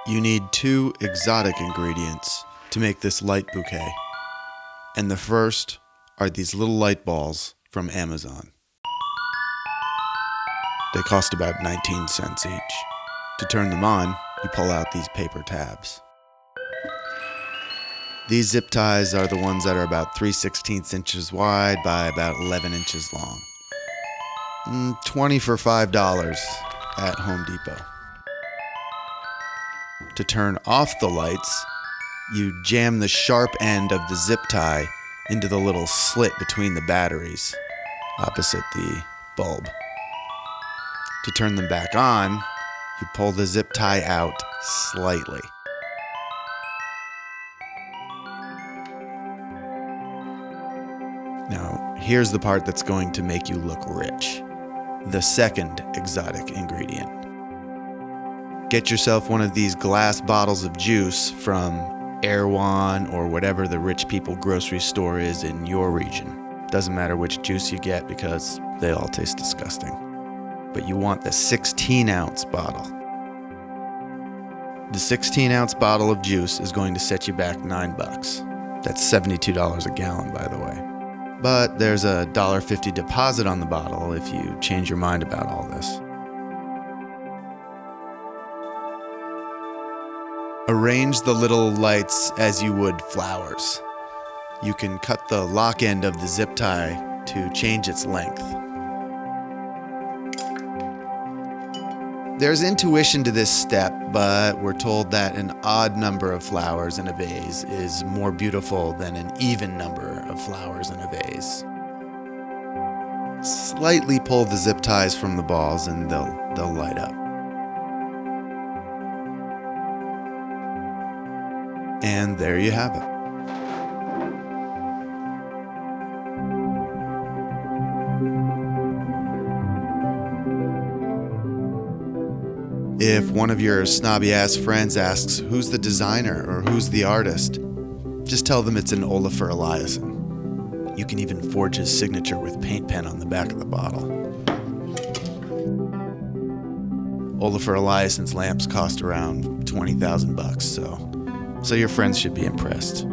You need 2 exotic ingredients to make this light bouquet. And the first are these little light balls from Amazon. They cost about 19 cents each. To turn them on, you pull out these paper tabs. These zip ties are the ones that are about 3/16 inches wide by about 11 inches long. 20 for $5 at Home Depot. To turn off the lights, you jam the sharp end of the zip tie into the little slit between the batteries, opposite the bulb. To turn them back on, you pull the zip tie out slightly. Now, here's the part that's going to make you look rich. The second exotic ingredient. Get yourself one of these glass bottles of juice from Erewhon or whatever the rich people grocery store is in your region. Doesn't matter which juice you get because they all taste disgusting. But you want the 16-ounce bottle. The 16-ounce bottle of juice is going to set you back $9. That's $72 a gallon, by the way. But there's a $1.50 deposit on the bottle if you change your mind about all this. Arrange the little lights as you would flowers. You can cut the lock end of the zip tie to change its length. There's intuition to this step, but we're told that an odd number of flowers in a vase is more beautiful than an even number of flowers in a vase. Slightly pull the zip ties from the balls and they'll light up. And there you have it. If one of your snobby-ass friends asks who's the designer or who's the artist, just tell them it's an Olafur Eliasson. You can even forge his signature with paint pen on the back of the bottle. Olafur Eliasson's lamps cost around $20,000, so your friends should be impressed.